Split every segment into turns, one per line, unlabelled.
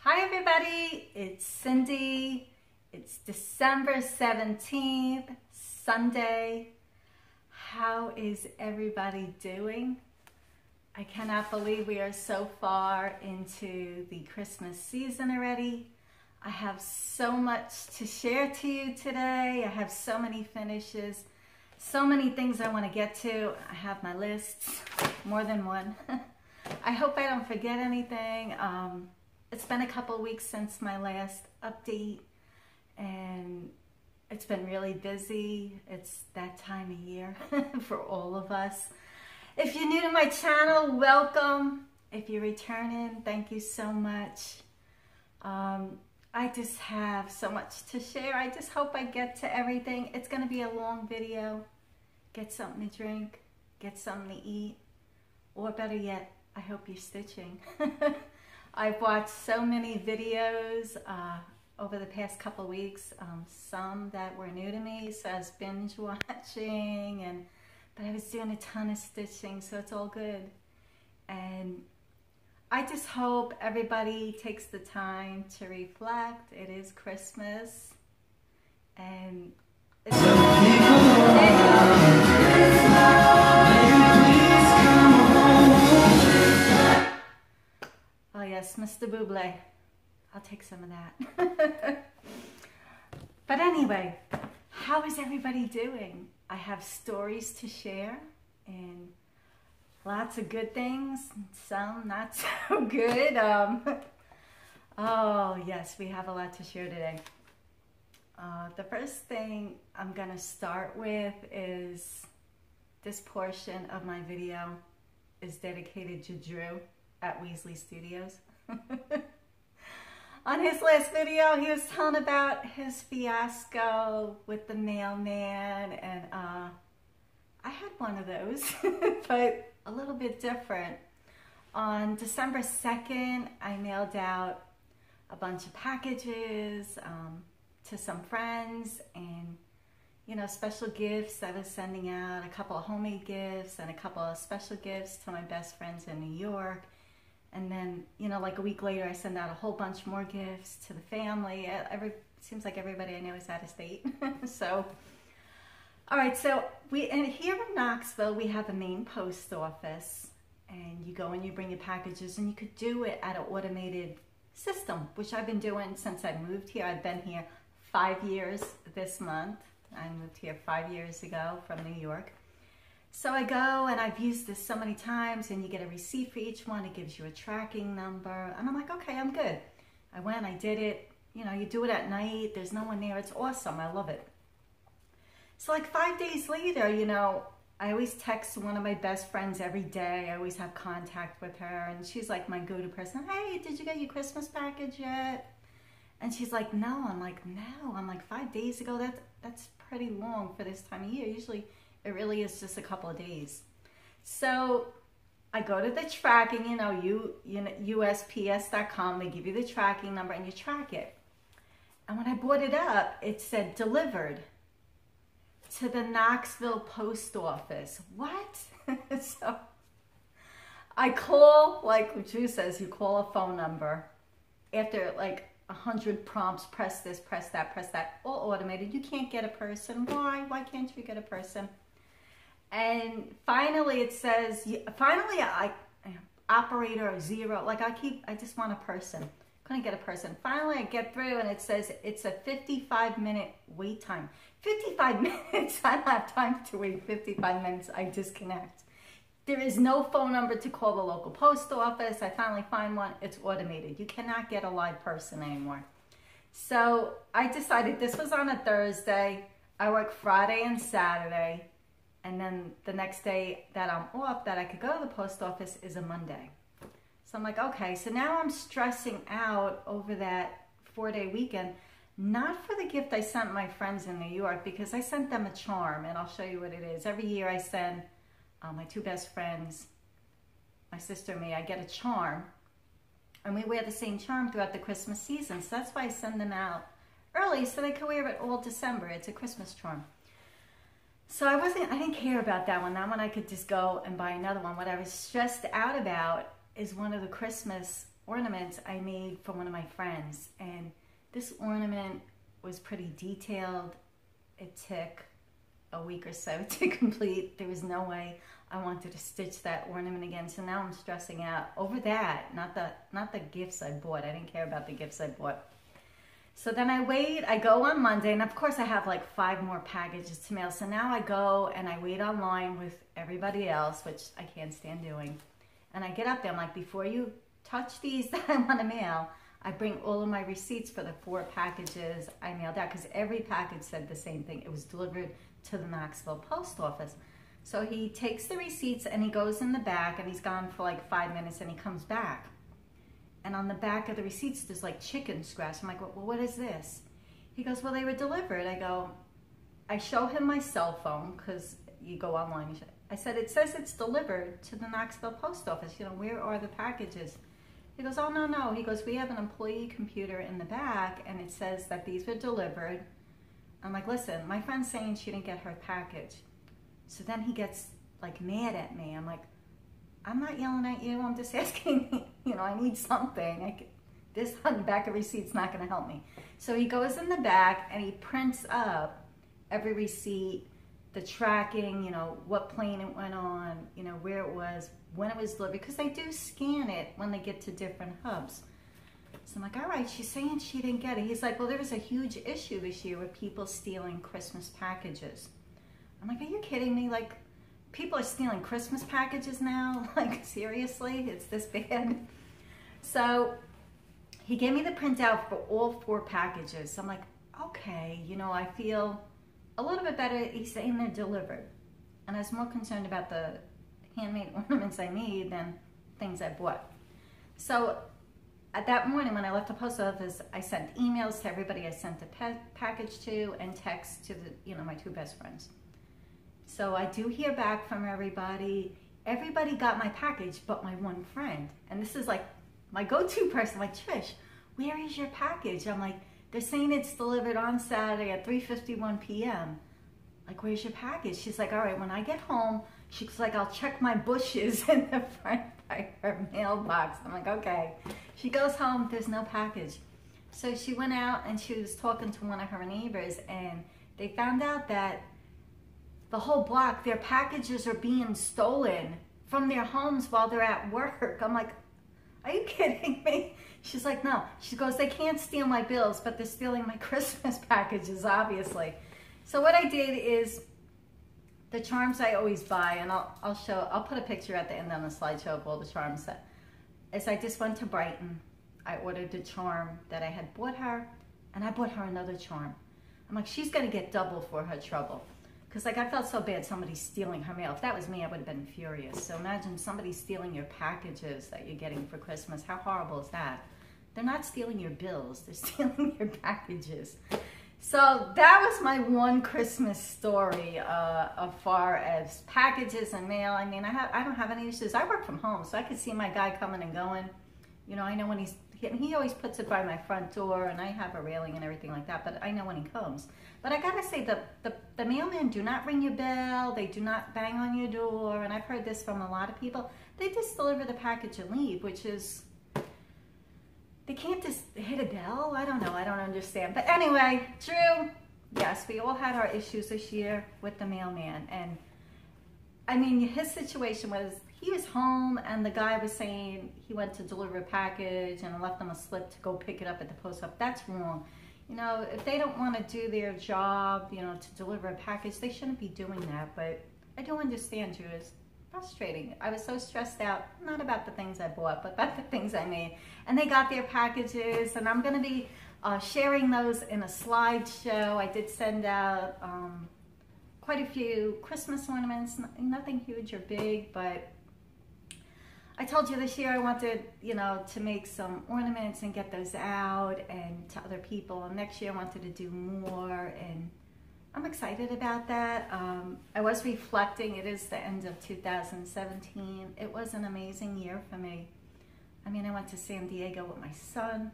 Hi everybody, it's Cindy. It's December 17th, Sunday. How is everybody doing? I cannot believe we are so far into the Christmas season already. I have so much to share to you today. I have so many finishes, so many things I want to get to. I have my lists, more than one. I hope I don't forget anything. It's been a couple weeks since my last update and it's been really busy. It's that time of year for all of us. If you're new to my channel, welcome. If you're returning, thank you so much. I just have so much to share. I just hope I get to everything. It's going to be a long video. Get something to drink, get something to eat, or better yet, I hope you're stitching. I've watched so many videos over the past couple weeks, some that were new to me, so I was binge watching, but I was doing a ton of stitching, so it's all good. And I just hope everybody takes the time to reflect. It is Christmas, and it's oh yes, Mr. Bublé. I'll take some of that. But anyway, how is everybody doing? I have stories to share and lots of good things, some not so good. Oh yes, we have a lot to share today. The first thing I'm gonna start with is this portion of my video is dedicated to Drew at Wesley Studios. On his last video, he was telling about his fiasco with the mailman, and I had one of those, but a little bit different. On December 2nd, I mailed out a bunch of packages to some friends, and you know, special gifts I was sending out, a couple of homemade gifts and a couple of special gifts to my best friends in New York. And then, you know, like a week later, I send out a whole bunch more gifts to the family. Seems like everybody I know is out of state. So, all right, so and here in Knoxville, we have a main post office. And you go and you bring your packages, and you could do it at an automated system, which I've been doing since I moved here. I've been here 5 years this month. I moved here 5 years ago from New York. So I go, and I've used this so many times, and you get a receipt for each one. It gives you a tracking number. And I'm like, okay, I'm good. I went, I did it. You know, you do it at night. There's no one there. It's awesome. I love it. So like 5 days later, you know, I always text one of my best friends every day. I always have contact with her. And she's like my go-to person. Hey, did you get your Christmas package yet? And she's like, no. I'm like, no. I'm like, 5 days ago? That's pretty long for this time of year. Usually it really is just a couple of days. So I go to the tracking, you know, USPS.com. They give you the tracking number and you track it. And when I brought it up, it said delivered to the Knoxville post office. What? So I call, like Drew says, you call a phone number. After like 100 prompts, press this, press that, all automated. You can't get a person. Why? Why can't you get a person? And finally it says, finally operator 0, like I just want a person. Couldn't get a person. Finally I get through and it says it's a 55-minute wait time. 55 minutes, I don't have time to wait 55 minutes, I disconnect. There is no phone number to call the local post office. I finally find one, it's automated. You cannot get a live person anymore. So I decided, this was on a Thursday. I work Friday and Saturday. And then the next day that I'm off, that I could go to the post office, is a Monday. So I'm like, okay, so now I'm stressing out over that 4-day weekend, not for the gift I sent my friends in New York, because I sent them a charm, and I'll show you what it is. Every year I send my two best friends, my sister and me, I get a charm, and we wear the same charm throughout the Christmas season. So that's why I send them out early, so they can wear it all December. It's a Christmas charm. So I didn't care about that one. That one I could just go and buy another one. What I was stressed out about is one of the Christmas ornaments I made for one of my friends, and this ornament was pretty detailed. It took a week or so to complete. There was no way I wanted to stitch that ornament again, so now I'm stressing out over that, not the gifts I bought. I didn't care about the gifts I bought. So then I go on Monday, and of course I have like 5 more packages to mail. So now I go and I wait online with everybody else, which I can't stand doing. And I get up there, I'm like, before you touch these that I want to mail, I bring all of my receipts for the 4 packages I mailed out, because every package said the same thing. It was delivered to the Knoxville post office. So he takes the receipts and he goes in the back, and he's gone for like 5 minutes, and he comes back. And on the back of the receipts, there's like chicken scratch. I'm like, well, what is this? He goes, well, they were delivered. I show him my cell phone, because you go online. I said, it says it's delivered to the Knoxville post office. You know, where are the packages? He goes, oh, no. He goes, we have an employee computer in the back, and it says that these were delivered. I'm like, listen, my friend's saying she didn't get her package. So then he gets like mad at me. I'm like, I'm not yelling at you. I'm just asking, you know, I need something. This on the back of receipt's not going to help me. So he goes in the back and he prints up every receipt, the tracking, you know, what plane it went on, you know, where it was, when it was delivered, because they do scan it when they get to different hubs. So I'm like, all right, she's saying she didn't get it. He's like, well, there was a huge issue this year with people stealing Christmas packages. I'm like, are you kidding me? Like, people are stealing Christmas packages now? Like, seriously? It's this bad? So he gave me the printout for all 4 packages. So I'm like, okay, you know, I feel a little bit better. He's saying they're delivered. And I was more concerned about the handmade ornaments I made than things I bought. So at that morning when I left the post office, I sent emails to everybody I sent the package to, and texts to the, you know, my 2 best friends. So I do hear back from everybody. Everybody got my package but my one friend. And this is like my go-to person, like, Trish, where is your package? I'm like, they're saying it's delivered on Saturday at 3:51 p.m. Like, where's your package? She's like, all right, when I get home, she's like, I'll check my bushes in the front by her mailbox. I'm like, okay. She goes home, there's no package. So she went out and she was talking to one of her neighbors, and they found out that the whole block, their packages are being stolen from their homes while they're at work. I'm like, are you kidding me? She's like, no. She goes, they can't steal my bills, but they're stealing my Christmas packages, obviously. So what I did is, the charms I always buy, and I'll put a picture at the end on the slideshow of all the charms that, is I just went to Brighton. I ordered the charm that I had bought her, and I bought her another charm. I'm like, she's gonna get double for her trouble. Because like, I felt so bad somebody stealing her mail. If that was me, I would have been furious. So imagine somebody stealing your packages that you're getting for Christmas. How horrible is that? They're not stealing your bills, they're stealing your packages. So that was my one Christmas story as far as packages and mail. I mean, I don't have any issues. I work from home, so I could see my guy coming and going. You know, I know when he always puts it by my front door, and I have a railing and everything like that, but I know when he comes. But I gotta say, the mailmen do not ring your bell, they do not bang on your door, and I've heard this from a lot of people. They just deliver the package and leave, which is, they can't just hit a bell? I don't know, I don't understand. But anyway, Drew, yes, we all had our issues this year with the mailman. And I mean, his situation was, he was home and the guy was saying he went to deliver a package and left them a slip to go pick it up at the post office. That's wrong. You know, if they don't want to do their job, you know, to deliver a package, they shouldn't be doing that. But I do understand, Drew. It's frustrating. I was so stressed out, not about the things I bought, but about the things I made. And they got their packages, and I'm going to be sharing those in a slideshow. I did send out quite a few Christmas ornaments, nothing huge or big, but I told you this year I wanted, you know, to make some ornaments and get those out and to other people. And next year I wanted to do more, and I'm excited about that. I was reflecting, it is the end of 2017. It was an amazing year for me. I mean, I went to San Diego with my son.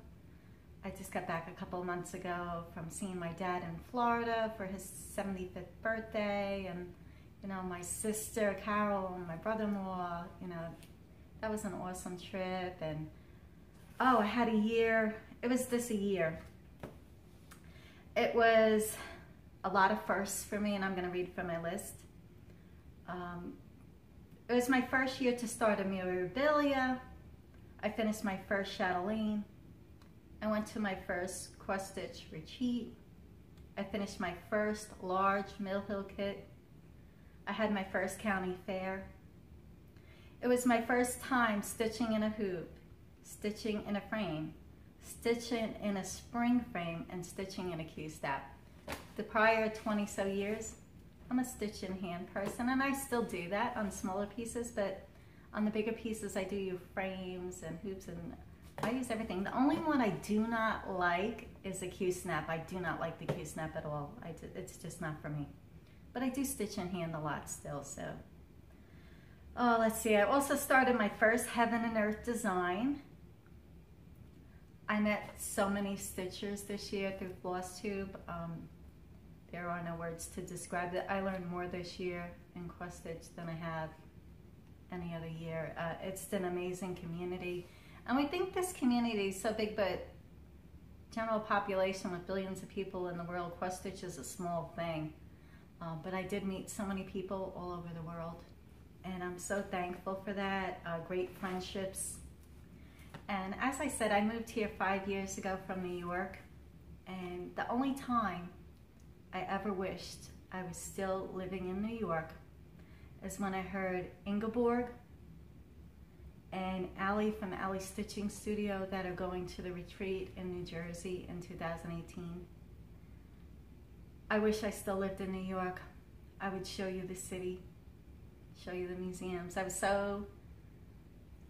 I just got back a couple of months ago from seeing my dad in Florida for his 75th birthday. And, you know, my sister Carol and my brother-in-law, you know, that was an awesome trip. And Oh, I had a year. It was this a year. It was a lot of firsts for me, and I'm going to read from my list. It was my first year to start a memorabilia. I finished my first chatelaine. I went to my first cross stitch retreat. I finished my first large Mill Hill kit. I had my first county fair. It was my first time stitching in a hoop, stitching in a frame, stitching in a spring frame, and stitching in a Q-step. The prior 20 so years, I'm a stitch in hand person, and I still do that on smaller pieces, but on the bigger pieces I do frames and hoops, and I use everything. The only one I do not like is the Q-snap. I do not like the Q-snap at all. It's just not for me. But I do stitch in hand a lot still, so. Oh, let's see. I also started my first Heaven and Earth design. I met so many stitchers this year through Flosstube. There are no words to describe it. I learned more this year in cross stitch than I have any other year. It's an amazing community. And we think this community is so big, but general population with billions of people in the world, cross stitch is a small thing. But I did meet so many people all over the world. And I'm so thankful for that. Great friendships. And as I said, I moved here 5 years ago from New York. And the only time I ever wished I was still living in New York is when I heard Ingeborg and Allie from Ally Stitching Studio that are going to the retreat in New Jersey in 2018. I wish I still lived in New York. I would show you the city, show you the museums. I was so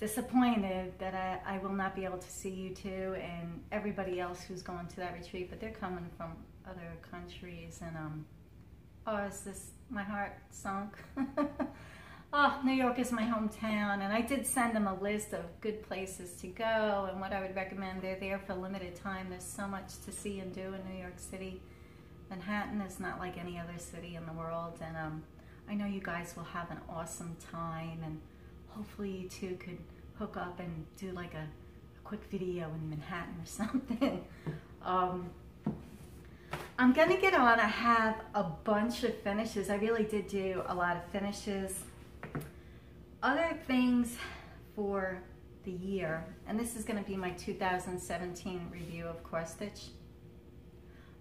disappointed that I will not be able to see you two and everybody else who's going to that retreat, but they're coming from other countries, and oh, is this, my heart sunk. Oh, New York is my hometown, and I did send them a list of good places to go and what I would recommend. They're there for a limited time. There's so much to see and do in New York City. Manhattan is not like any other city in the world, and I know you guys will have an awesome time, and hopefully you two could hook up and do like a quick video in Manhattan or something. I'm gonna get on. I have a bunch of finishes. I really did do a lot of finishes. Other things for the year, and this is gonna be my 2017 review of cross stitch.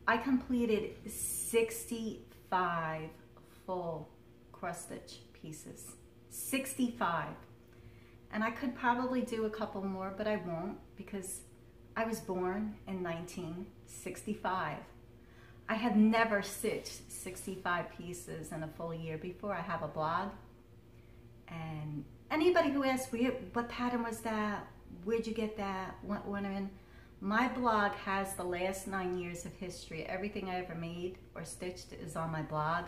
I completed 65 full cross stitch pieces. 65. And I could probably do a couple more, but I won't, because I was born in 1965. I have never stitched 65 pieces in a full year before. I have a blog, and anybody who asks, what pattern was that? Where'd you get that? What ornament? My blog has the last 9 years of history. Everything I ever made or stitched is on my blog,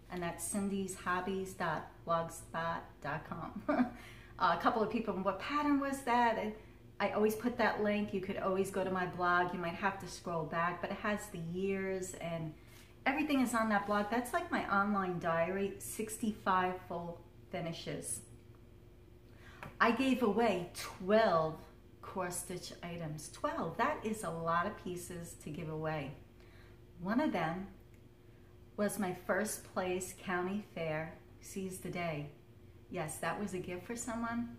and that's cindyshobbies.blogspot.com. A couple of people, what pattern was that? I always put that link. You could always go to my blog. You might have to scroll back, but it has the years and everything is on that blog. That's like my online diary, 65 full finishes. I gave away 12 cross stitch items. 12, that is a lot of pieces to give away. One of them was my first place county fair, Seize the Day. Yes, that was a gift for someone.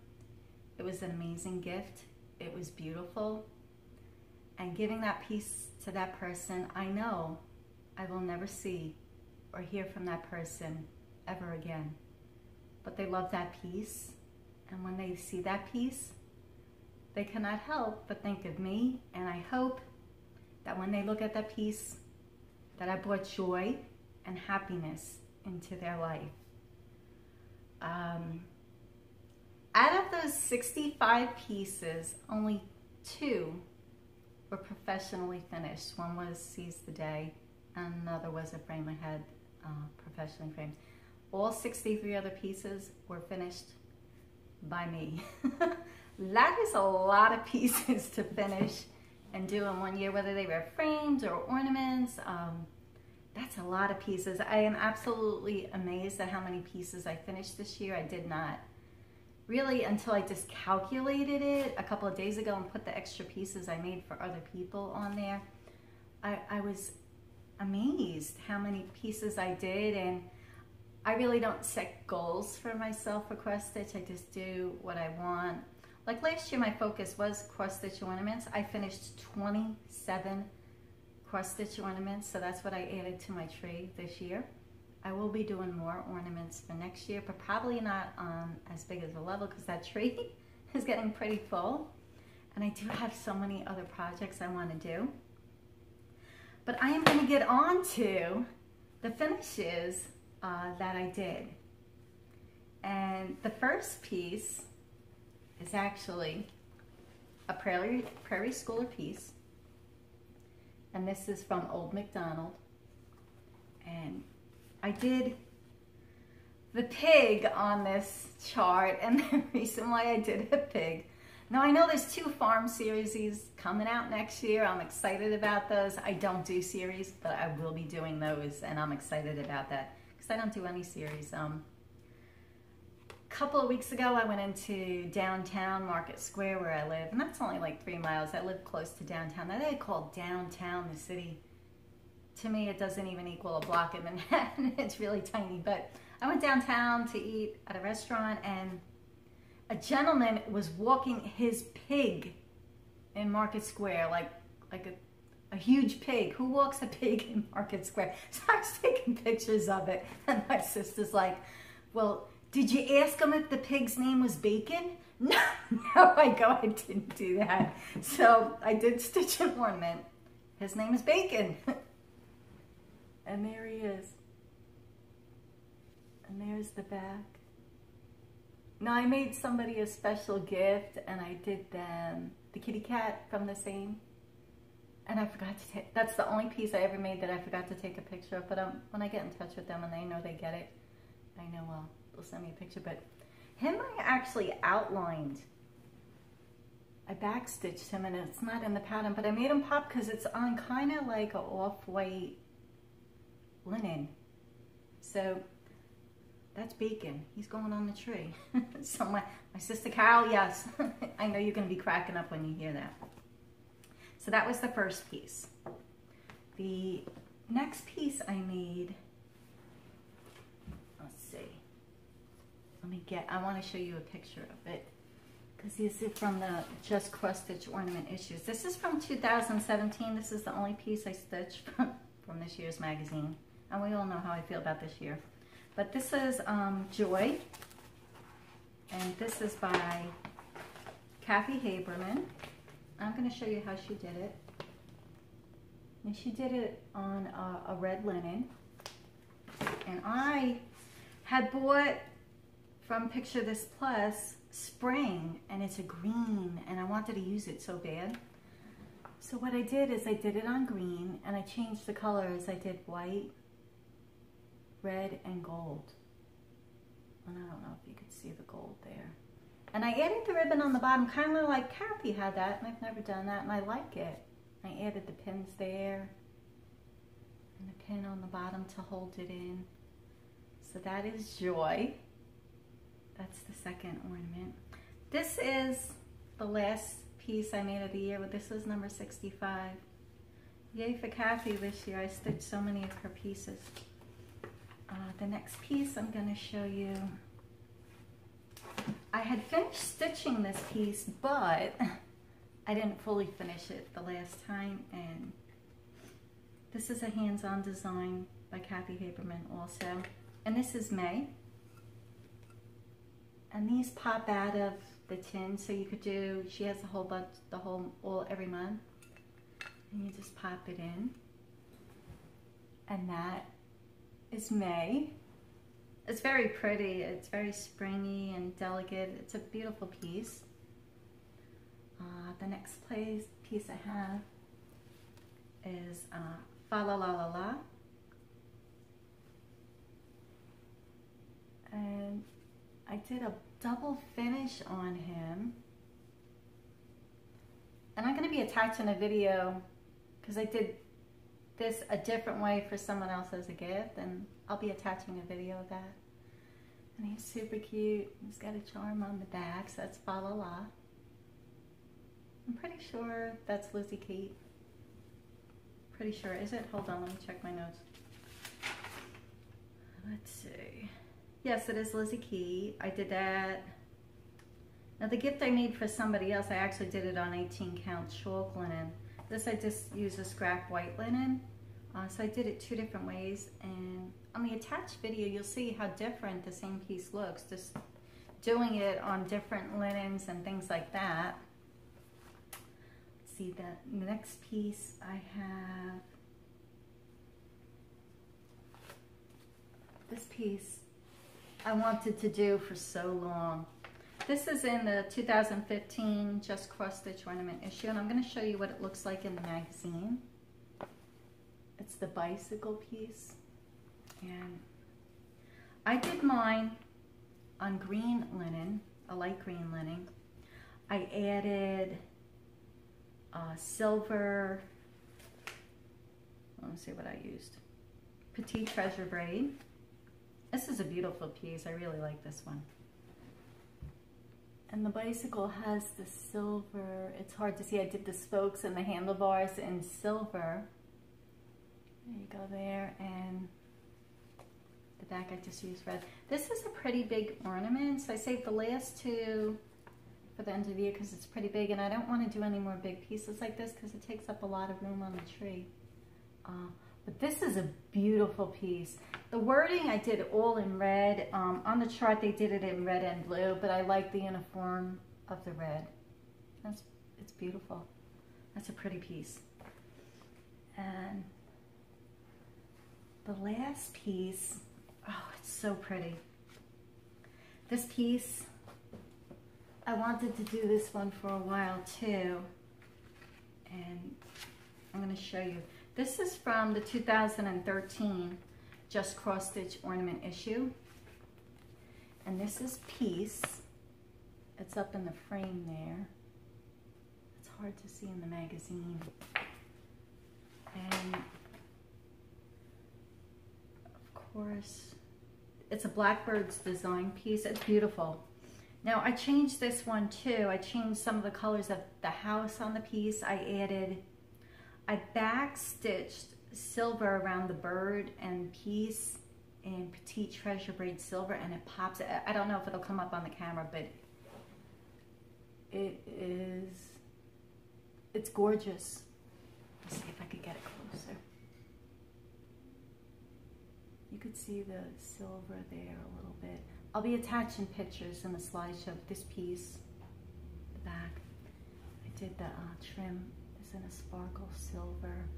It was an amazing gift. It was beautiful. And giving that piece to that person, I know I will never see or hear from that person ever again. But they love that piece. And when they see that piece, they cannot help but think of me. And I hope that when they look at that piece, that I brought joy and happiness into their life. Out of those 65 pieces, only 2 were professionally finished. One was Seize the Day, and another was a frame I had professionally framed. All 63 other pieces were finished by me. That is a lot of pieces to finish and do in 1 year, whether they were frames or ornaments. That's a lot of pieces. I am absolutely amazed at how many pieces I finished this year. I did not really until I just calculated it a couple of days ago and put the extra pieces I made for other people on there. I was amazed how many pieces I did, and I really don't set goals for myself for cross stitch. I just do what I want. Like last year, my focus was cross stitch ornaments. I finished 27 cross stitch ornaments, so that's what I added to my tree this year. I will be doing more ornaments for next year, but probably not as big as a level because that tree is getting pretty full. And I do have so many other projects I want to do. But I am going to get on to the finishes that I did. And the first piece is actually a prairie schooler piece. And this is from Old MacDonald. And I did the pig on this chart, and the reason why I did a pig. Now I know there's 2 farm series coming out next year. I'm excited about those. I don't do series, but I will be doing those, and I'm excited about that because I don't do any series. A couple of weeks ago, I went into downtown Market Square where I live, and that's only like 3 miles. I live close to downtown. Now they call downtown the city. To me, it doesn't even equal a block in Manhattan. It's really tiny, but I went downtown to eat at a restaurant, and a gentleman was walking his pig in Market Square, like a huge pig. Who walks a pig in Market Square? So I was taking pictures of it, and my sister's like, well, did you ask him if the pig's name was Bacon? No, I didn't do that. So I did stitch an ornament. His name is Bacon. And there he is. And there's the back. Now I made somebody a special gift, and I did them the kitty cat from the same. And I forgot to take, that's the only piece I ever made that I forgot to take a picture of. But when I get in touch with them and they know they get it, I know they'll send me a picture. But him I actually outlined. I backstitched him, and it's not in the pattern, but I made him pop because it's on kind of like an off-white linen. So that's Bacon. He's going on the tree. So my sister Carol, yes, I know you're going to be cracking up when you hear that. So that was the first piece. The next piece I made, let's see. I want to show you a picture of it, because this is from the Just Cross Stitch Ornament Issues. This is from 2017. This is the only piece I stitched from this year's magazine. And we all know how I feel about this year. But this is Joy, and this is by Kathy Haberman. I'm going to show you how she did it. And she did it on a red linen. And I had bought from Picture This Plus Spring, and it's a green, and I wanted to use it so bad. So what I did is I did it on green, and I changed the colors. I did white, red, and gold. And I don't know if you could see the gold there. And I added the ribbon on the bottom, kind of like Kathy had that, and I've never done that, and I like it. I added the pins there, and the pin on the bottom to hold it in. So that is Joy. That's the second ornament. This is the last piece I made of the year. This is number 65. Yay for Kathy this year. I stitched so many of her pieces. The next piece I'm going to show you. I had finished stitching this piece, but I didn't fully finish it the last time. And this is a hands-on design by Kathy Haberman also. And this is May. And these pop out of the tin, so you could do, she has a whole bunch, every month. And you just pop it in. And that is May. It's very pretty. It's very springy and delicate. It's a beautiful piece. The next piece I have is Fa La La La La. And I did a double finish on him. And I'm going to be attaching a video because I did this a different way for someone else as a gift, and I'll be attaching a video of that. And he's super cute. He's got a charm on the back, so that's fa la la. I'm pretty sure that's Lizzie Kate. Pretty sure, is it? Hold on, let me check my notes. Let's see. Yes, it is Lizzie Kate. I did that. Now the gift I made for somebody else, I actually did it on 18 count chalk linen. This I just used a scrap white linen. So I did it 2 different ways, and on the attached video you'll see how different the same piece looks, just doing it on different linens and things like that. Let's see, the next piece I have, this piece I wanted to do for so long. This is in the 2015 Just Cross Stitch Ornament issue, and I'm going to show you what it looks like in the magazine. It's the bicycle piece, and I did mine on green linen, a light green linen. I added silver, let me see what I used, Petite Treasure braid. This is a beautiful piece, I really like this one. And the bicycle has the silver, it's hard to see, I did the spokes and the handlebars in silver. There you go there, and the back I just used red. This is a pretty big ornament, so I saved the last 2 for the end of the year because it's pretty big, and I don't want to do any more big pieces like this because it takes up a lot of room on the tree. But this is a beautiful piece. The wording I did all in red. On the chart they did it in red and blue, but I like the uniform of the red. It's beautiful. That's a pretty piece. And the last piece, oh, it's so pretty. This piece, I wanted to do this one for a while too, and I'm going to show you. This is from the 2013 Just Cross Stitch Ornament issue, and this is piece. It's up in the frame there. It's hard to see in the magazine. And course, it's a Blackbird's design piece. It's beautiful. Now I changed this one too. I changed some of the colors of the house on the piece. I back stitched silver around the bird and piece in Petite Treasure braid silver, and it pops. I don't know if it'll come up on the camera, but it's gorgeous. Let's see if I could get it closer. You could see the silver there a little bit. I'll be attaching pictures in the slideshow of this piece, the back. I did the trim is in a sparkle silver.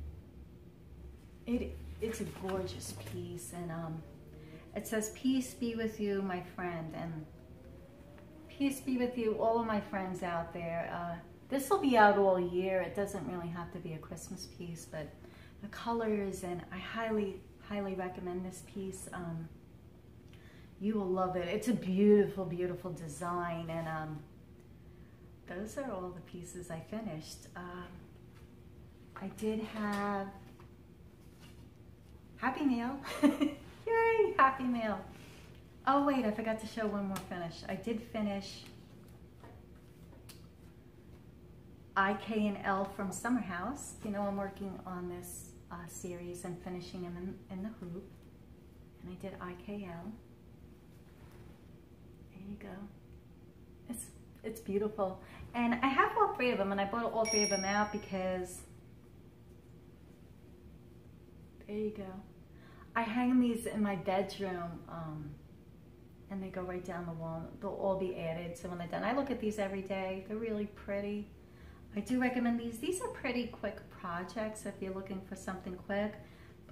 It's a gorgeous piece, and it says, "Peace be with you, my friend," and peace be with you, all of my friends out there. This will be out all year. It doesn't really have to be a Christmas piece, but the colors, and I highly recommend this piece. You will love it. It's a beautiful, beautiful design, and those are all the pieces I finished. I did have Happy Mail. Yay, Happy Mail. Oh wait, I forgot to show one more finish. I did finish IK and L from Summer House. You know, I'm working on this series and finishing them in the hoop. And I did IKL. There you go. It's beautiful. And I have all 3 of them, and I bought all 3 of them out because, there you go. I hang these in my bedroom, and they go right down the wall. They'll all be added, so when they're done, I look at these every day. They're really pretty. I do recommend these. These are pretty quick projects if you're looking for something quick,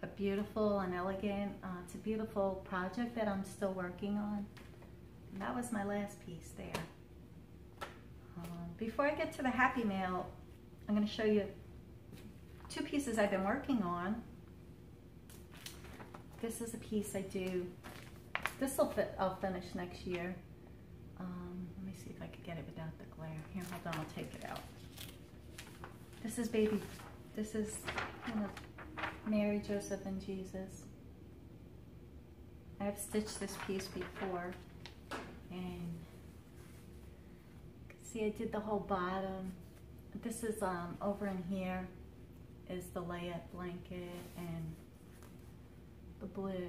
but beautiful and elegant. It's a beautiful project that I'm still working on. And that was my last piece there. Before I get to the Happy Mail, I'm going to show you 2 pieces I've been working on. This is a piece I do. I'll finish next year. Let me see if I could get it without the glare. Here, hold on, I'll take it out. This is Mary, Joseph, and Jesus. I have stitched this piece before. And see, I did the whole bottom. This is over in here is the layette blanket and the blue.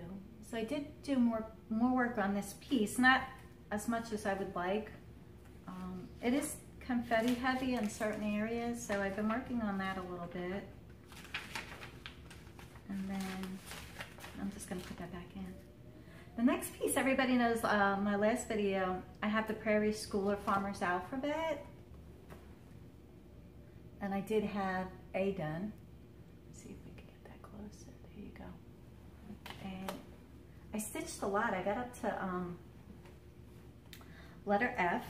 So I did do more work on this piece, not as much as I would like. It is confetti heavy in certain areas, so I've been working on that a little bit. And then I'm just going to put that back in. The next piece, everybody knows my last video, I have the Prairie Schooler Farmer's Alphabet. And I did have A done. Let's see if we can get that closer. There you go. And I stitched a lot. I got up to letter F.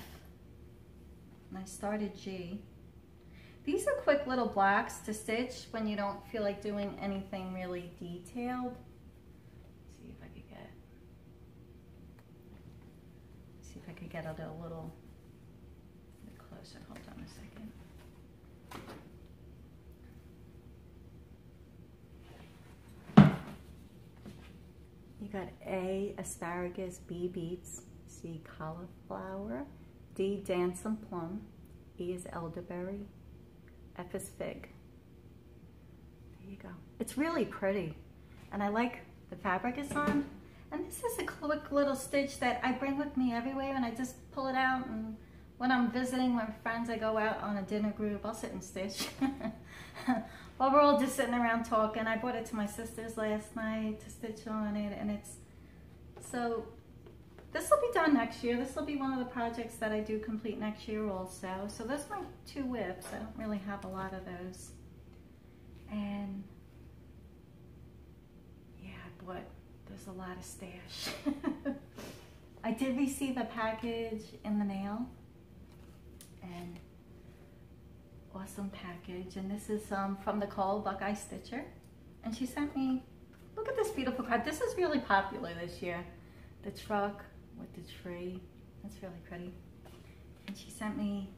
And I started G. These are quick little blocks to stitch when you don't feel like doing anything really detailed. Let's see if I could get it a little bit closer. Hold on a second. You got A, asparagus, B, beets, C, cauliflower, D, dancing plum, E is elderberry, F is fig. There you go. It's really pretty. And I like the fabric it's on. And this is a quick little stitch that I bring with me everywhere, and I just pull it out, and when I'm visiting my friends, I go out on a dinner group, I'll sit and stitch. While we're all just sitting around talking. I brought it to my sister's last night to stitch on it, and it's, so this will be done next year. This will be one of the projects that I do complete next year also. So those are my 2 whips. I don't really have a lot of those. And yeah, I bought, there's a lot of stash. I did receive a package in the mail, and awesome package. And this is from the Buckeye Stitcher, and she sent me, look at this beautiful card. This is really popular this year. The truck with the tree, that's really pretty. And she sent me,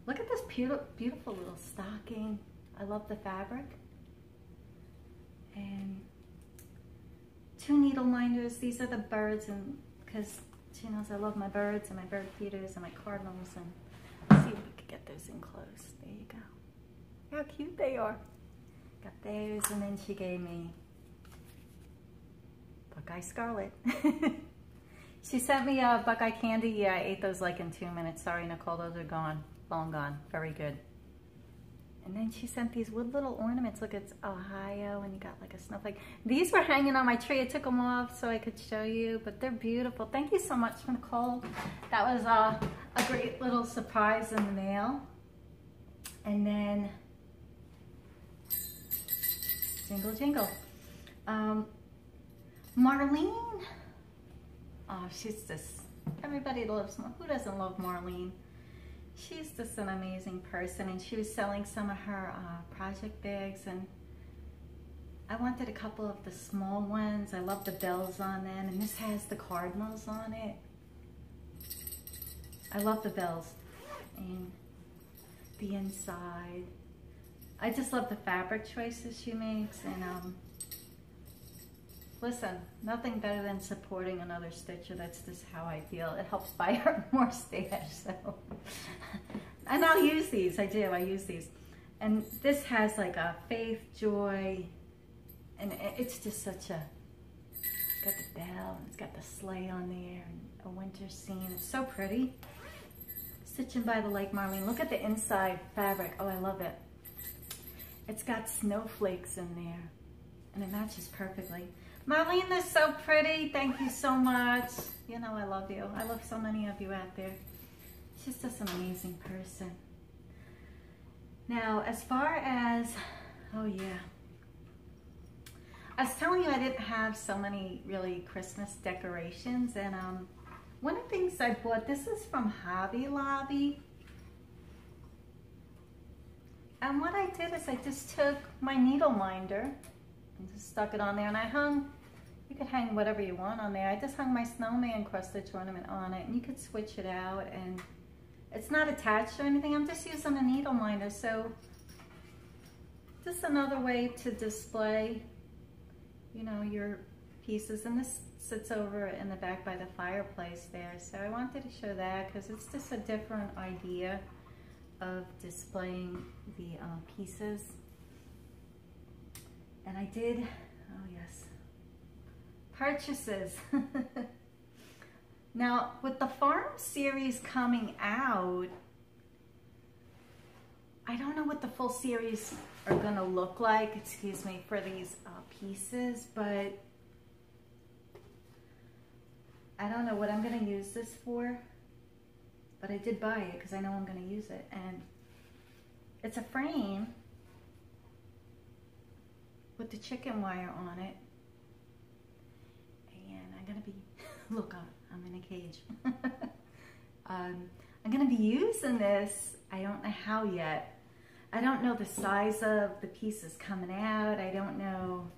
look at this beautiful little stocking. I love the fabric. And 2 needle minders. These are the birds, and because she knows I love my birds and my bird feeders and my cardinals. And let's see if we could get those in close. There you go. How cute they are. Got those, and then she gave me Buckeye Scarlet. She sent me a Buckeye candy. Yeah, I ate those like in 2 minutes. Sorry, Nicole, those are gone. Long gone. Very good. And then she sent these wood little ornaments. Look, it's Ohio, and you got like a snowflake. These were hanging on my tree. I took them off so I could show you, but they're beautiful. Thank you so much, Nicole. That was a great little surprise in the mail. And then, jingle, jingle. Marlene. Oh, she's just, everybody loves, who doesn't love Marlene? She's just an amazing person, and she was selling some of her project bags, and I wanted a couple of the small ones. I love the bells on them, and this has the cardinals on it. I love the bells and the inside. I just love the fabric choices she makes, and listen, nothing better than supporting another stitcher. That's just how I feel. It helps buy her more stash. So, and I'll use these. I do. I use these. And this has like a faith, joy, and it's just such a. It's got the bell, and it's got the sleigh on there, and a winter scene. It's so pretty. Stitching by the lake, Marlene. Look at the inside fabric. Oh, I love it. It's got snowflakes in there, and it matches perfectly. Marlene is so pretty. Thank you so much. You know I love you. I love so many of you out there. She's just an amazing person. Now, as far as, oh yeah. I was telling you I didn't have so many really Christmas decorations, and one of the things I bought, this is from Hobby Lobby. And what I did is I just took my needle minder and just stuck it on there, and I hung, you could hang whatever you want on there. I just hung my snowman cross stitch ornament on it, and you could switch it out, and it's not attached or anything. I'm just using a needle minder, so just another way to display, you know, your pieces. And this sits over in the back by the fireplace there. So I wanted to show that because it's just a different idea of displaying the pieces. And I did, oh yes, purchases. Now with the farm series coming out, I don't know what the full series are gonna look like, excuse me, for these pieces, but I don't know what I'm gonna use this for, but I did buy it because I know I'm gonna use it. And it's a frame with the chicken wire on it. And I'm gonna be, look, I'm in a cage. I'm gonna be using this, I don't know how yet. I don't know the size of the pieces coming out. I don't know,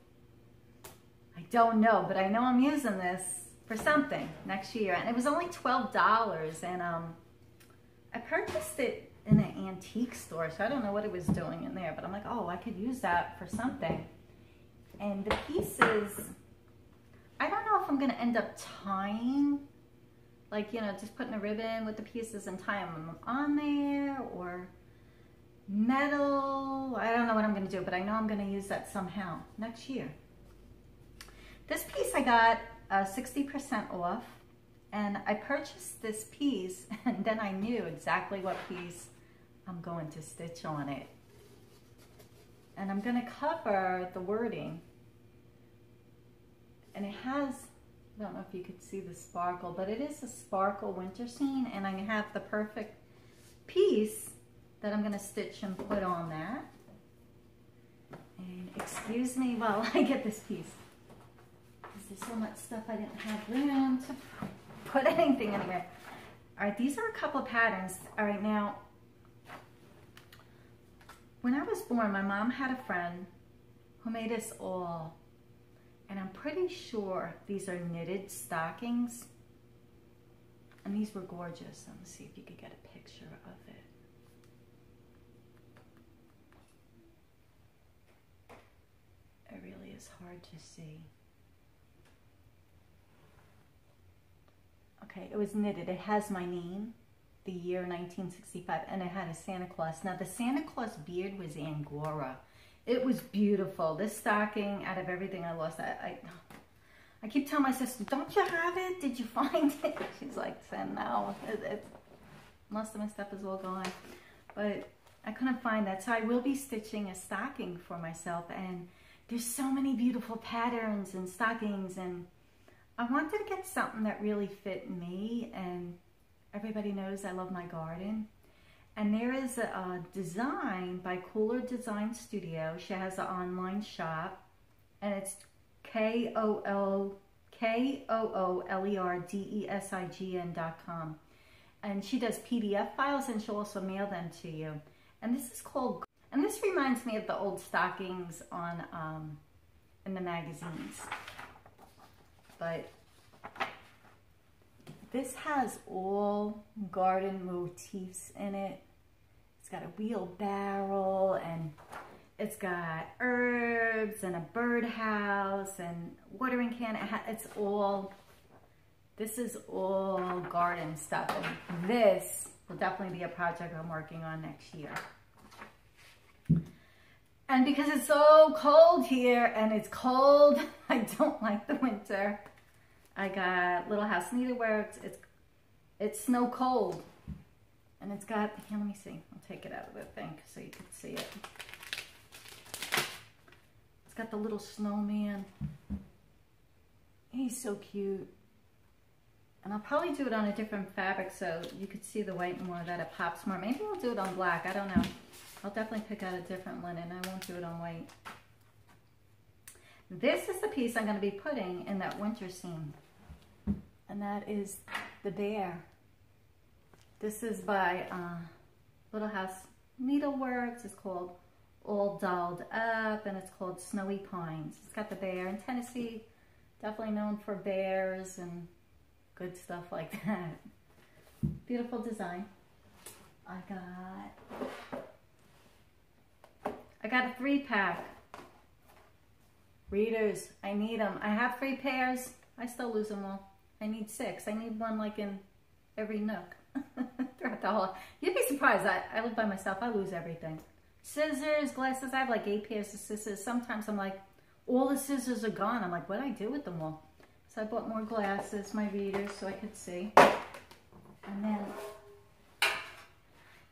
but I know I'm using this for something next year. And it was only $12, and I purchased it in an antique store, so I don't know what it was doing in there, but I'm like, oh, I could use that for something. And the pieces, I don't know if I'm gonna end up tying, like, you know, just putting a ribbon with the pieces and tying them on there, or metal. I don't know what I'm gonna do, but I know I'm gonna use that somehow next year. This piece I got 60% off, and I purchased this piece and then I knew exactly what piece I'm going to stitch on it. And I'm gonna cover the wording, and it has, I don't know if you could see the sparkle, but it is a sparkle winter scene, and I have the perfect piece that I'm gonna stitch and put on that. And excuse me while I get this piece, because there's so much stuff I didn't have room to put anything anywhere. All right, these are a couple of patterns. All right, now, when I was born, my mom had a friend who made us all, and I'm pretty sure these are knitted stockings, and these were gorgeous. Let me see if you could get a picture of it. It really is hard to see. Okay, it was knitted. It has my name, the year 1965, and it had a Santa Claus. Now the Santa Claus beard was Angora. It was beautiful. This stocking, out of everything I lost, I keep telling my sister, don't you have it? Did you find it? She's like, no, most of my stuff is all gone. But I couldn't find that, so I will be stitching a stocking for myself, and there's so many beautiful patterns and stockings, and I wanted to get something that really fit me, and everybody knows I love my garden. And there is a design by Cooler Design Studio. She has an online shop, and it's KOOLERDESIGN.com. And she does PDF files, and she'll also mail them to you. And this is called, and this reminds me of the old stockings on in the magazines. But this has all garden motifs in it. It's got a wheelbarrow, and it's got herbs and a birdhouse and watering can. It's all, this is all garden stuff. And this will definitely be a project I'm working on next year. And because it's so cold here, and it's cold, I don't like the winter. I got Little House Needleworks. It's snow cold, and it's got, here, let me see. I'll take it out of the thing so you can see it. It's got the little snowman. He's so cute. And I'll probably do it on a different fabric so you could see the white more, that it pops more. Maybe I'll do it on black. I don't know. I'll definitely pick out a different linen. I won't do it on white. This is the piece I'm going to be putting in that winter scene. And that is the bear. This is by Little House Needleworks. It's called All Dolled Up, and it's called Snowy Pines. It's got the bear. In Tennessee, definitely known for bears and good stuff like that. Beautiful design. I got a 3-pack. Readers, I need them. I have 3 pairs I still lose them all. I need 6. I need one like in every nook throughout the whole. You'd be surprised. I live by myself. I lose everything. Scissors, glasses. I have like 8 pairs of scissors. Sometimes I'm like, all the scissors are gone. I'm like, what do I do with them all? So I bought more glasses, my readers, so I could see. And then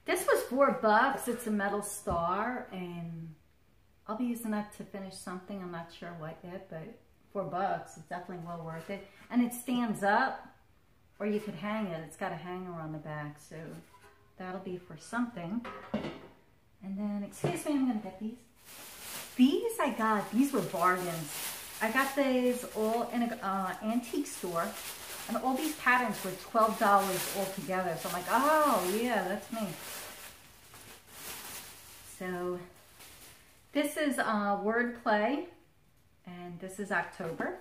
this was $4. It's a metal star, and I'll be using that to finish something. I'm not sure what yet, but $4. It's definitely well worth it. And it stands up, or you could hang it. It's got a hanger on the back, so that'll be for something. And then, excuse me, I'm gonna get these. These I got, these were bargains. I got these all in an antique store, and all these patterns were $12 altogether. So I'm like, oh yeah, that's me. So this is Wordplay, and this is October.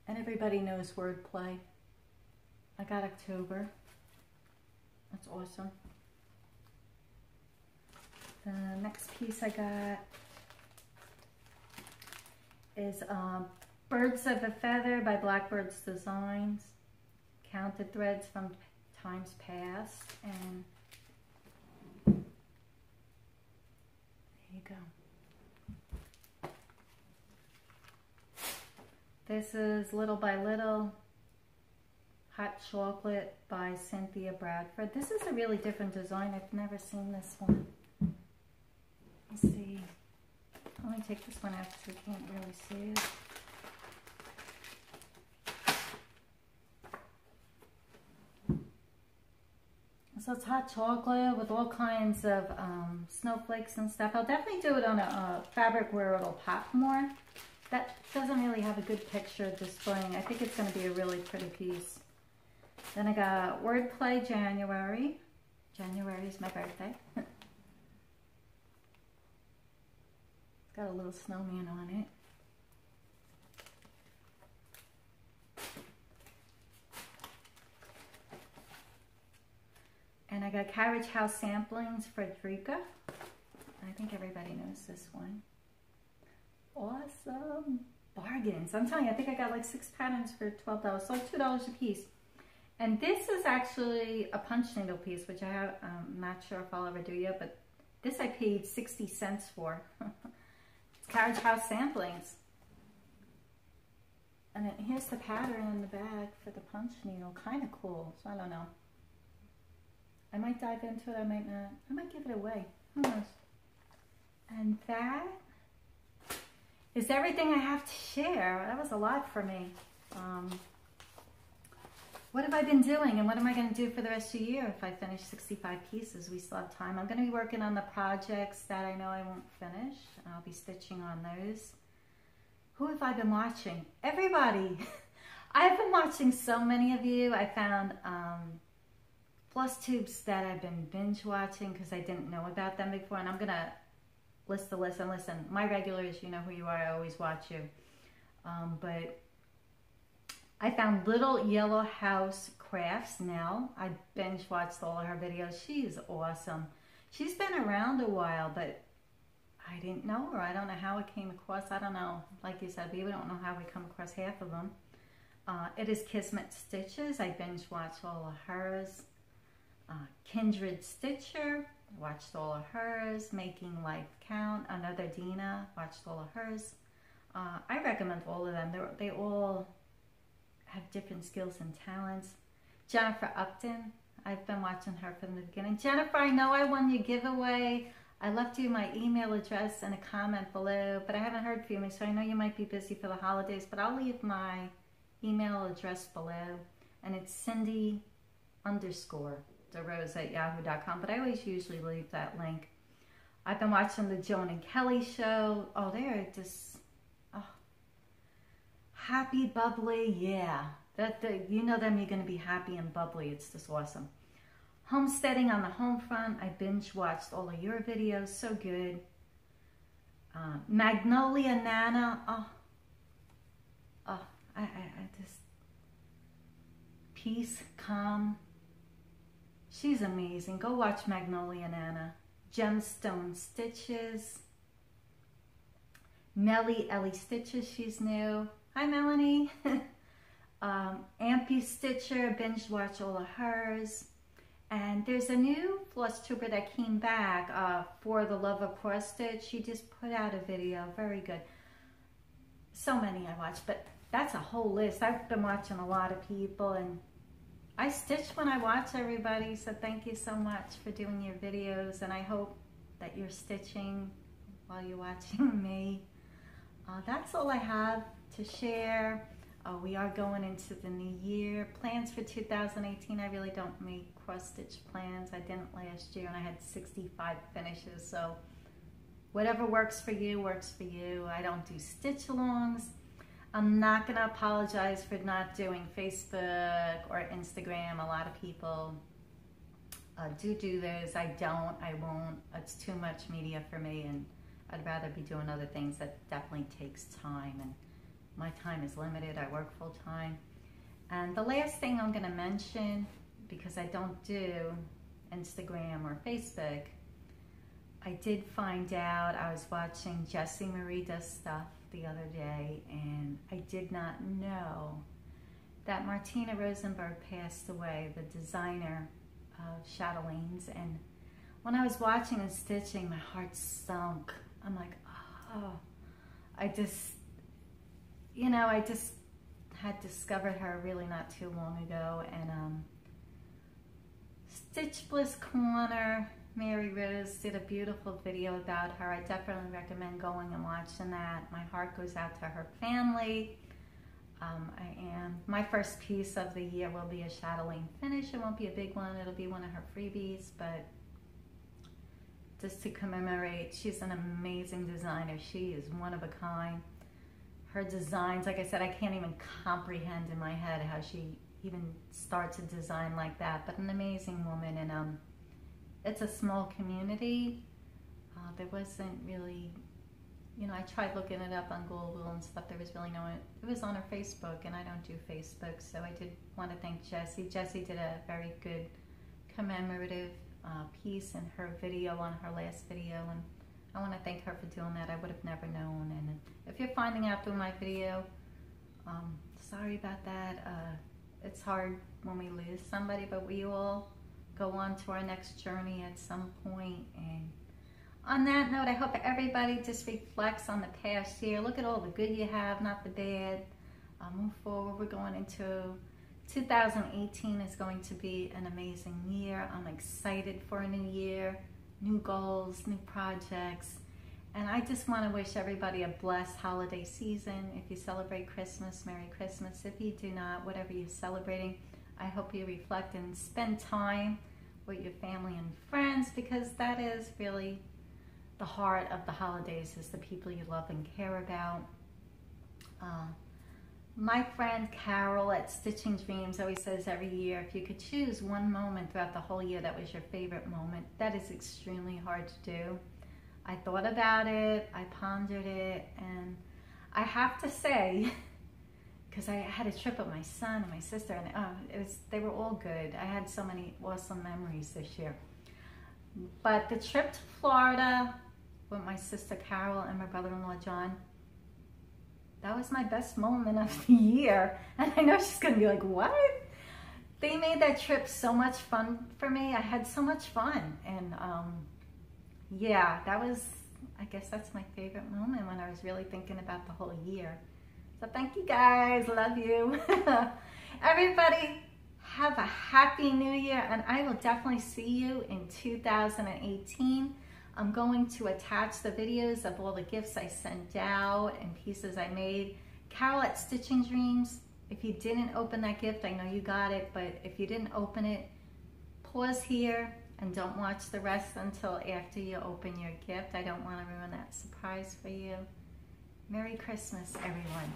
And everybody knows Wordplay. I got October. That's awesome. The next piece I got is Birds of a Feather by Blackbird's Designs. Counted threads from times past. And there you go. This is Little by Little, Hot Chocolate by Cynthia Bradford. This is a really different design. I've never seen this one. Let's see. Let me take this one out so you can't really see it. So it's hot chocolate with all kinds of snowflakes and stuff. I'll definitely do it on a fabric where it'll pop more. That doesn't really have a good picture displaying. I think it's going to be a really pretty piece. Then I got Wordplay January. January is my birthday. Got a little snowman on it. And I got Carriage House Samplings, Frederica. I think everybody knows this one. Awesome. Bargains. I'm telling you, I think I got like 6 patterns for $12. So like $2 a piece. And this is actually a punch needle piece, which I'm not sure if I'll ever do yet, but this I paid 60 cents for. Carriage House Samplings. And then here's the pattern in the bag for the punch needle. Kind of cool. So I don't know. I might dive into it. I might not. I might give it away. Who knows? And that is everything I have to share. That was a lot for me. What have I been doing, and what am I going to do for the rest of the year if I finish 65 pieces? We still have time. I'm going to be working on the projects that I know I won't finish. I'll be stitching on those. Who have I been watching? Everybody. I've been watching so many of you. I found Flosstubes that I've been binge watching because I didn't know about them before, and I'm going to list the list. And listen, my regulars, you know who you are. I always watch you. But I found Little Yellow House Crafts now. I binge watched all of her videos. She's awesome. She's been around a while, but I didn't know her. I don't know how it came across. I don't know. Like you said, we don't know how we come across half of them. Itiskismetstitches. I binge watched all of hers. Kindred Stitcher. Watched all of hers. Making Life Count. Another Dina. Watched all of hers. I recommend all of them. They all have different skills and talents. Jennifer Upton, I've been watching her from the beginning. Jennifer, I know I won your giveaway. I left you my email address in a comment below, but I haven't heard from you, so I know you might be busy for the holidays, but I'll leave my email address below, and it's Cindy_DeRose@yahoo.com, but I always usually leave that link. I've been watching the Joan Kelly show. Oh, they're just happy, bubbly, yeah. You know them, you're going to be happy and bubbly. It's just awesome. Homesteading on the Homefront. I binge watched all of your videos. So good. Magnolia Nana. I just... Peace, calm. She's amazing. Go watch Magnolia Nana. Gemstone Stitches. MelyEllyStitches, she's new. Hi, Melanie. Ampu Stitcher, binge watch all of hers. And there's a new Flosstuber that came back, Fortheloveofcrossstitch. She just put out a video, very good. So many I watched, but that's a whole list. I've been watching a lot of people, and I stitch when I watch everybody, so thank you so much for doing your videos, and I hope that you're stitching while you're watching me. That's all I have to share. We are going into the new year. Plans for 2018, I really don't make cross-stitch plans. I didn't last year, and I had 65 finishes, so whatever works for you, works for you. I don't do stitch-alongs. I'm not going to apologize for not doing Facebook or Instagram. A lot of people do those. I don't. I won't. It's too much media for me, and I'd rather be doing other things that definitely takes time, and my time is limited. I work full time. And the last thing I'm going to mention, because I don't do Instagram or Facebook, I did find out, I was watching Jessie Marie does stuff the other day, and I did not know that Martina Rosenberg passed away, the designer of chatelaines. And when I was watching and stitching, my heart sunk. I'm like, oh, I just had discovered her really not too long ago. And Stitch Bliss Corner, Mary Rose did a beautiful video about her. I definitely recommend going and watching that. My heart goes out to her family. My first piece of the year will be a chatelaine finish. It won't be a big one. It'll be one of her freebies, but just to commemorate, she's an amazing designer. She is one of a kind. Her designs, like I said, I can't even comprehend in my head how she even starts a design like that, but an amazing woman. And it's a small community. There wasn't really, I tried looking it up on Google and stuff. There was really no, it was on her Facebook, and I don't do Facebook, so I did want to thank Jessie. Jessie did a very good commemorative piece in her video, on her last video, and I want to thank her for doing that. I would have never known. And if you're finding out through my video, sorry about that. It's hard when we lose somebody, but we all go on to our next journey at some point. And on that note, I hope everybody just reflects on the past year. Look at all the good you have, not the bad. Move forward. We're going into 2018 is going to be an amazing year. I'm excited for a new year, new goals, new projects. And I just want to wish everybody a blessed holiday season. If you celebrate Christmas, Merry Christmas. If you do not, whatever you're celebrating, I hope you reflect and spend time with your family and friends, because that is really the heart of the holidays, is the people you love and care about. My friend Carol at Stitching Dreams always says every year, if you could choose one moment throughout the whole year that was your favorite moment, that is extremely hard to do. I thought about it, I pondered it, and I have to say, because I had a trip with my son and my sister, and they were all good. I had so many awesome memories this year. But the trip to Florida with my sister Carol and my brother-in-law John, that was my best moment of the year. And I know she's gonna be like, what? They made that trip so much fun for me. I had so much fun. And yeah, that was, I guess that's my favorite moment, when I was really thinking about the whole year. So thank you guys, love you. Everybody, have a happy new year, and I will definitely see you in 2018. I'm going to attach the videos of all the gifts I sent out and pieces I made. Carol at Stitching Dreams, if you didn't open that gift, I know you got it, but if you didn't open it, pause here and don't watch the rest until after you open your gift. I don't want to ruin that surprise for you. Merry Christmas, everyone.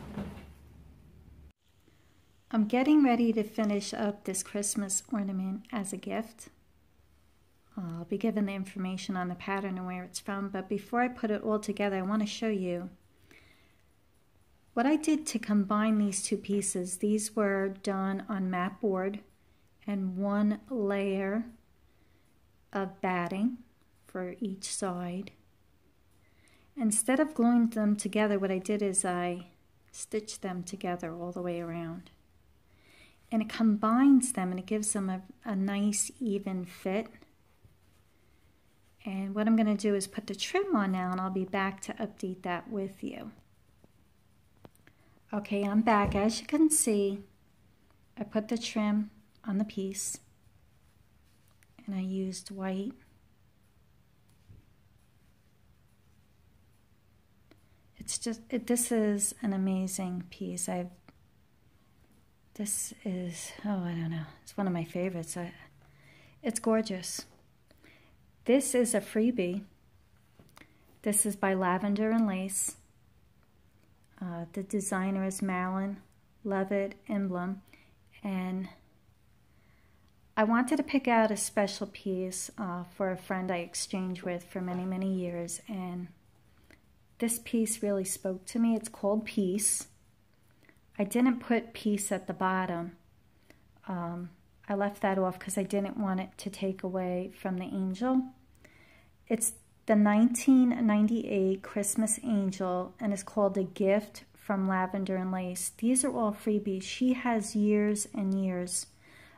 I'm getting ready to finish up this Christmas ornament as a gift. I'll be given the information on the pattern and where it's from, but before I put it all together, I want to show you what I did to combine these two pieces. These were done on mat board and one layer of batting for each side. Instead of gluing them together, what I did is I
stitch them together all the way around. And it combines them and it gives them a nice even fit. And what I'm going to do is put the trim on now, and I'll be back to update that with you. Okay, I'm back. As you can see, I put the trim on the piece and I used white. It's just, this is an amazing piece. This is, oh, I don't know. It's one of my favorites. It's gorgeous. This is a freebie. This is by Lavender and Lace. The designer is Marilyn Levitt Emblem. And I wanted to pick out a special piece for a friend I exchanged with for many, many years. And this piece really spoke to me. It's called Peace. I didn't put peace at the bottom. I left that off because I didn't want it to take away from the angel. It's the 1998 Christmas Angel, and it's called A Gift from Lavender and Lace. These are all freebies. She has years and years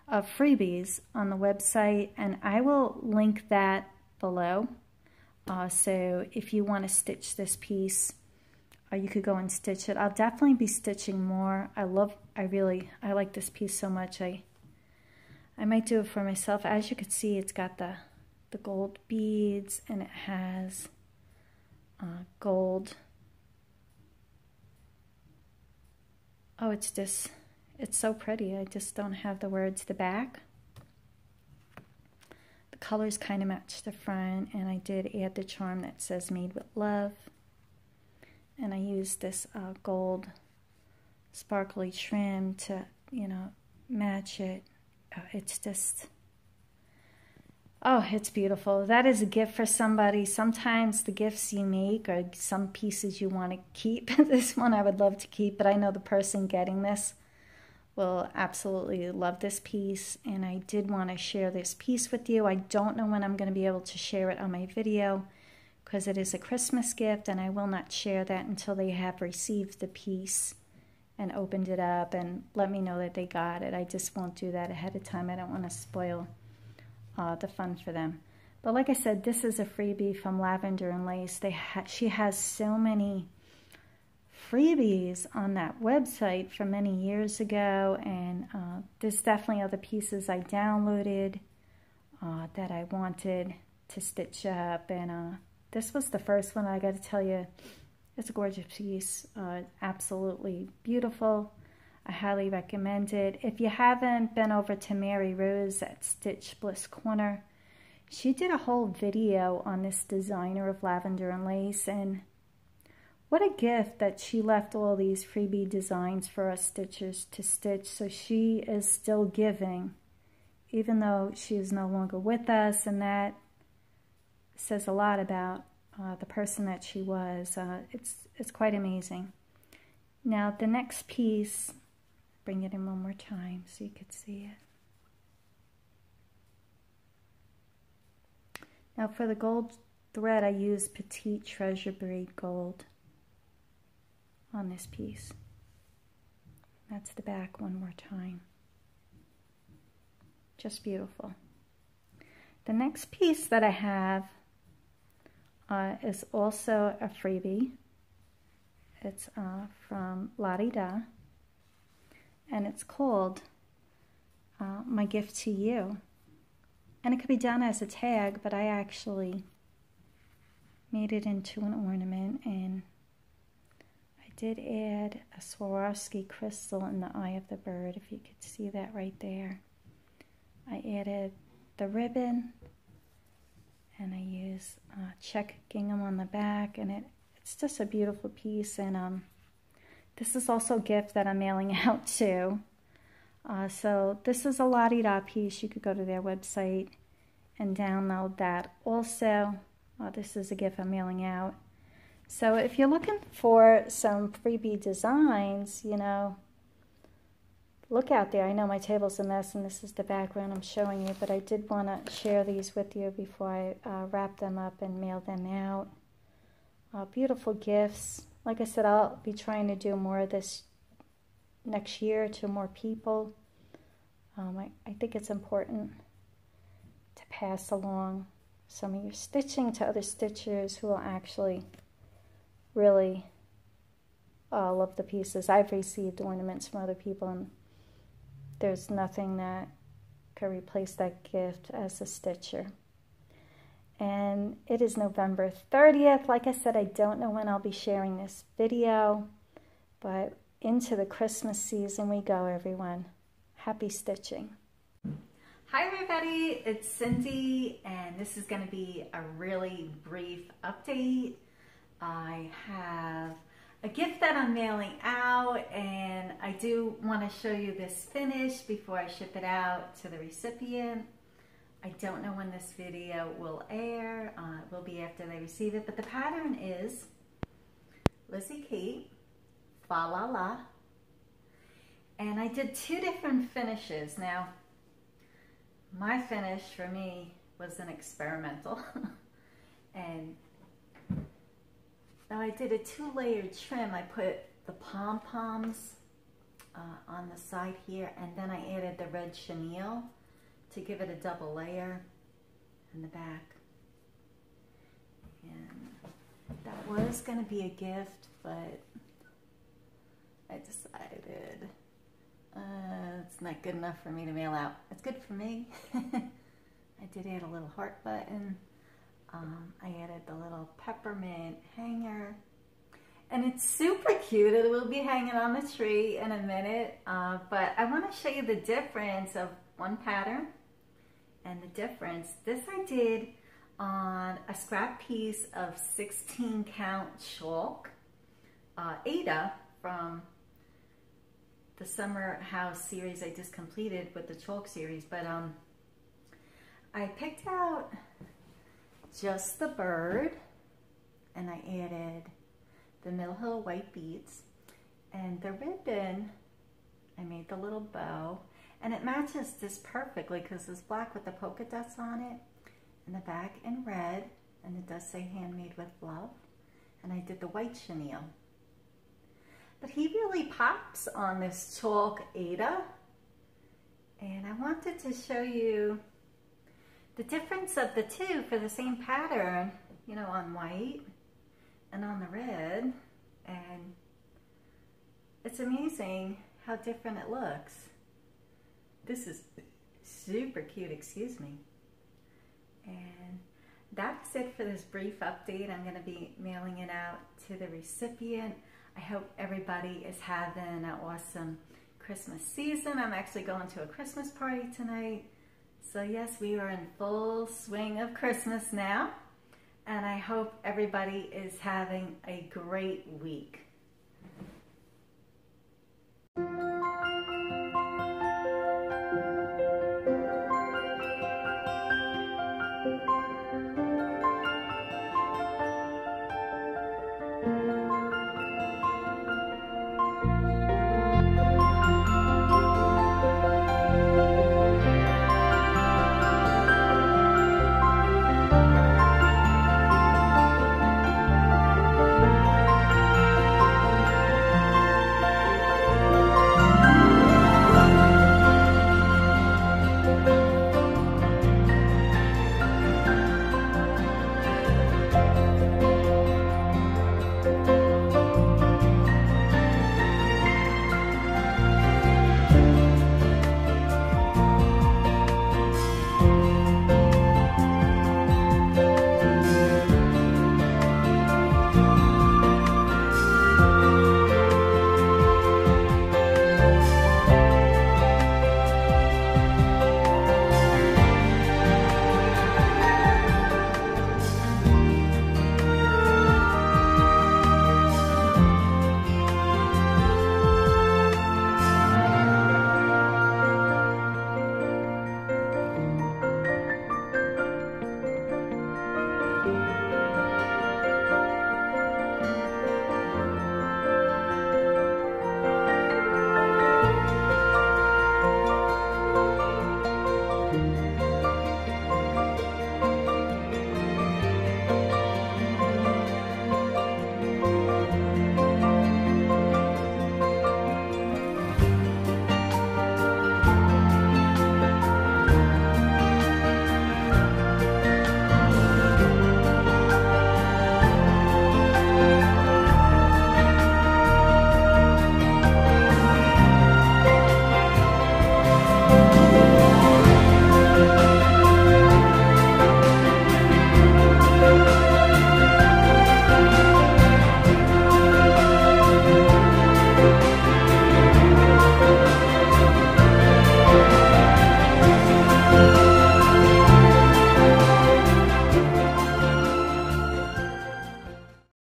of freebies on the website, and I will link that below. So if you want to stitch this piece, you could go and stitch it. I'll definitely be stitching more. I like this piece so much. I might do it for myself. As you can see, it's got the gold beads, and it has gold. Oh, it's so pretty. I just don't have the words. The back, the colors kind of match the front, and I did add the charm that says made with love. And I used this gold sparkly trim to, match it. It's just, oh, it's beautiful. That is a gift for somebody. Sometimes the gifts you make are some pieces you want to keep. This one I would love to keep, but I know the person getting this will absolutely love this piece, and I did want to share this piece with you. I don't know when I'm going to be able to share it on my video because it is a Christmas gift, and I will not share that until they have received the piece and opened it up and let me know that they got it. I just won't do that ahead of time. I don't want to spoil the fun for them. But like I said, this is a freebie from Lavender and Lace. She has so many freebies on that website from many years ago, and there's definitely other pieces I downloaded that I wanted to stitch up, and this was the first one. I got to tell you, it's a gorgeous piece. Absolutely beautiful. I highly recommend it. If you haven't been over to Mary Rose at Stitch Bliss Corner, she did a whole video on this designer of Lavender and Lace, and what a gift that she left all these freebie designs for us stitchers to stitch. So she is still giving, even though she is no longer with us, and that says a lot about the person that she was. It's quite amazing. Now the next piece, bring it in one more time so you could see it. Now for the gold thread, I used Petite Treasure Braid Gold on this piece. That's the back one more time. Just beautiful. The next piece that I have is also a freebie. It's from La Di Da, and it's called My Gift to You. And it could be done as a tag, but I actually made it into an ornament, and I did add a Swarovski crystal in the eye of the bird, if you could see that right there. I added the ribbon, and I use check gingham on the back, and it's just a beautiful piece. And this is also a gift that I'm mailing out too. So this is a La Di Da piece. You could go to their website and download that. Also, this is a gift I'm mailing out. So if you're looking for some freebie designs, look out there. I know my table's a mess, and this is the background I'm showing you, but I did want to share these with you before I wrap them up and mail them out. Beautiful gifts Like I said, I'll be trying to do more of this next year to more people. I think it's important to pass along some of your stitching to other stitchers who will actually really love the pieces. I've received ornaments from other people, and there's nothing that could replace that gift as a stitcher. And it is November 30th. Like I said, I don't know when I'll be sharing this video, but into the Christmas season we go, everyone. Happy stitching.
Hi everybody, it's Cindy, and this is going to be a really brief update. I have a gift that I'm mailing out, and I do want to show you this finish before I ship it out to the recipient. I don't know when this video will air. It will be after they receive it, but the pattern is Lizzie Kate, Fa La La, and I did two different finishes. Now, my finish for me was an experimental, and now I did a 2-layered trim. I put the pom-poms on the side here, and then I added the red chenille to give it a double layer in the back. And that was going to be a gift, but I decided it's not good enough for me to mail out. It's good for me. I did add a little heart button. I added the little peppermint hanger, and it's super cute. It will be hanging on the tree in a minute, but I want to show you the difference of one pattern and the difference. This I did on a scrap piece of 16 count chalk, Ada from the summer house series I just completed with the chalk series, but I picked out just the bird, and I added the Mill Hill white beads, and the ribbon, I made the little bow, and it matches this perfectly because it's black with the polka dots on it, and the back in red, and it does say handmade with love, and I did the white chenille. But he really pops on this chalk Ada, and I wanted to show you the difference of the two for the same pattern, you know, on white and on the red, and it's amazing how different it looks. This is super cute, excuse me. And that's it for this brief update. I'm going to be mailing it out to the recipient. I hope everybody is having an awesome Christmas season. I'm actually going to a Christmas party tonight. So yes, we are in full swing of Christmas now, and I hope everybody is having a great week.